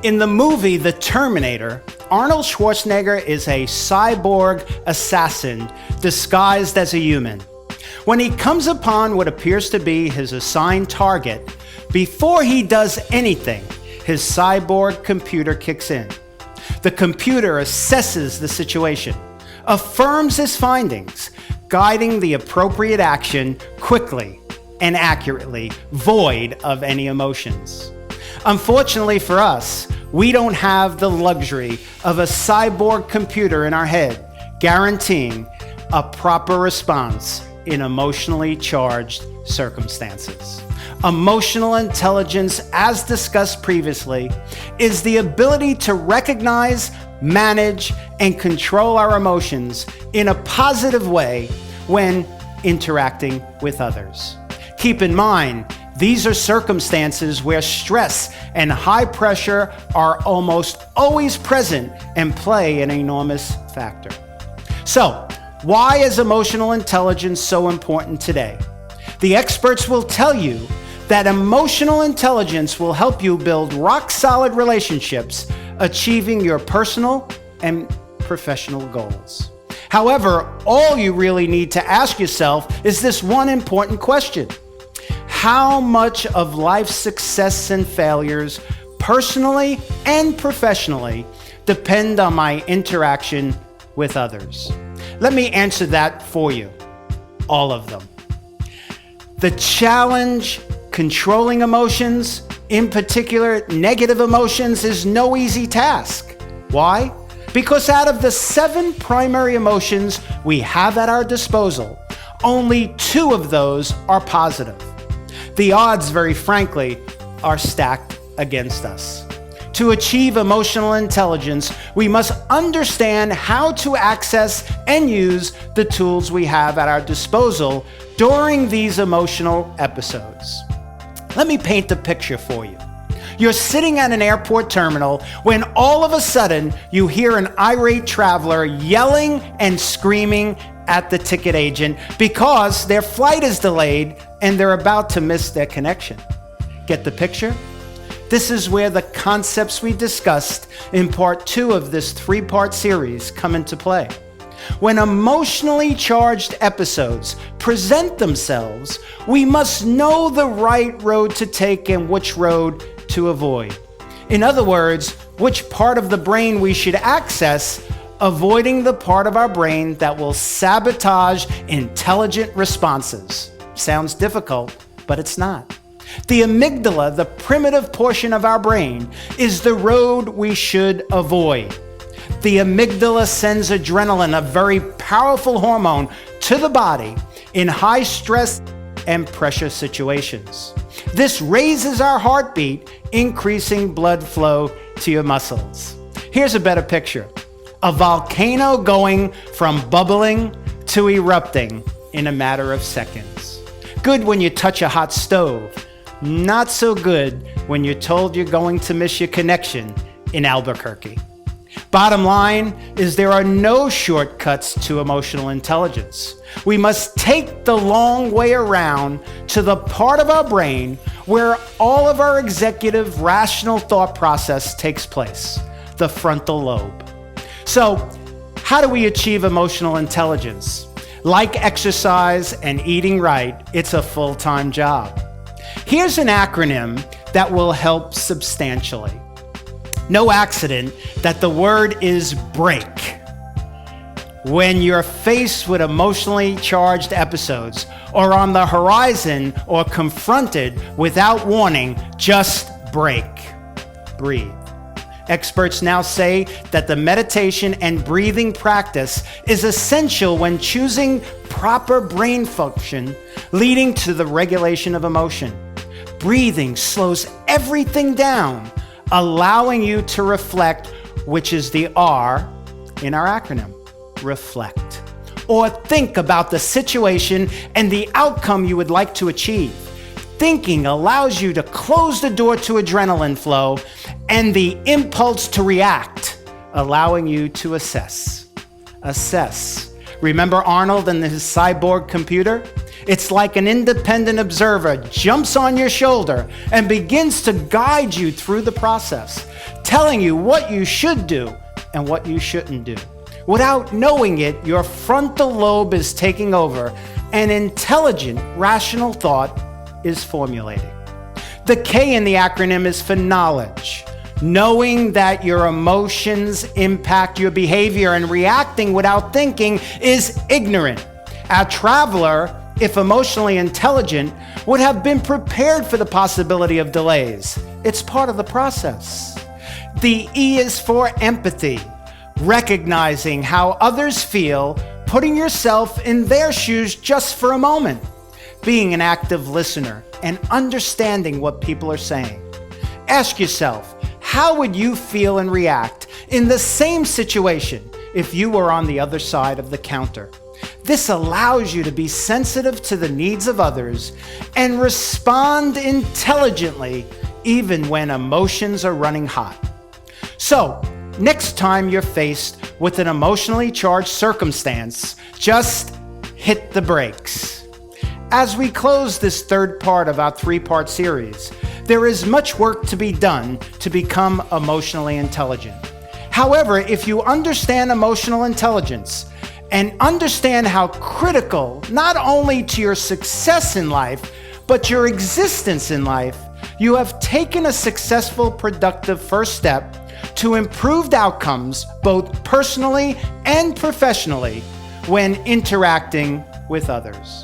In the movie The Terminator, Arnold Schwarzenegger is a cyborg assassin disguised as a human. When he comes upon what appears to be his assigned target, before he does anything, his cyborg computer kicks in. The computer assesses the situation, affirms his findings, guiding the appropriate action quickly and accurately, void of any emotions. Unfortunately for us, we don't have the luxury of a cyborg computer in our head, guaranteeing a proper response in emotionally charged circumstances. Emotional intelligence, as discussed previously, is the ability to recognize, manage, and control our emotions in a positive way when interacting with others. Keep in mind, these are circumstances where stress and high pressure are almost always present and play an enormous factor. So, why is emotional intelligence so important today? The experts will tell you that emotional intelligence will help you build rock-solid relationships, achieving your personal and professional goals. However, all you really need to ask yourself is this one important question. How much of life's success and failures, personally and professionally, depend on my interaction with others? Let me answer that for you. All of them. The challenge controlling emotions, in particular negative emotions, is no easy task. Why? Because out of the 7 primary emotions we have at our disposal, only 2 of those are positive. The odds, very frankly, are stacked against us. To achieve emotional intelligence, we must understand how to access and use the tools we have at our disposal during these emotional episodes. Let me paint the picture for you. You're sitting at an airport terminal when all of a sudden you hear an irate traveler yelling and screaming at the ticket agent because their flight is delayed and they're about to miss their connection. Get the picture? This is where the concepts we discussed in part 2 of this 3-part series come into play. When emotionally charged episodes present themselves, we must know the right road to take and which road to avoid. In other words, which part of the brain we should access, avoiding the part of our brain that will sabotage intelligent responses. Sounds difficult, but it's not. The amygdala, the primitive portion of our brain, is the road we should avoid. The amygdala sends adrenaline, a very powerful hormone, to the body in high stress and pressure situations. This raises our heartbeat, increasing blood flow to your muscles. Here's a better picture. A volcano going from bubbling to erupting in a matter of seconds. Good when you touch a hot stove. Not so good when you're told you're going to miss your connection in Albuquerque. Bottom line is there are no shortcuts to emotional intelligence. We must take the long way around to the part of our brain where all of our executive rational thought process takes place, the frontal lobe. So, how do we achieve emotional intelligence? Like exercise and eating right, it's a full-time job. Here's an acronym that will help substantially. No accident that the word is break. When you're faced with emotionally charged episodes or on the horizon or confronted without warning, just break. Breathe. Experts now say that the meditation and breathing practice is essential when choosing proper brain function, leading to the regulation of emotion. Breathing slows everything down, allowing you to reflect, which is the R in our acronym, reflect. Or think about the situation and the outcome you would like to achieve. Thinking allows you to close the door to adrenaline flow and the impulse to react, allowing you to assess. Assess. Remember Arnold and his cyborg computer? It's like an independent observer jumps on your shoulder and begins to guide you through the process, telling you what you should do and what you shouldn't do. Without knowing it, your frontal lobe is taking over and intelligent, rational thought is formulating. The K in the acronym is for knowledge. Knowing that your emotions impact your behavior and reacting without thinking is ignorant. A traveler, if emotionally intelligent, would have been prepared for the possibility of delays. It's part of the process. The E is for empathy. Recognizing how others feel, putting yourself in their shoes just for a moment, being an active listener and understanding what people are saying. Ask yourself, how would you feel and react in the same situation if you were on the other side of the counter? This allows you to be sensitive to the needs of others and respond intelligently even when emotions are running hot. So, next time you're faced with an emotionally charged circumstance, just hit the brakes. As we close this third part of our three-part series, there is much work to be done to become emotionally intelligent. However, if you understand emotional intelligence and understand how critical not only to your success in life, but your existence in life, you have taken a successful, productive first step to improved outcomes both personally and professionally when interacting with others.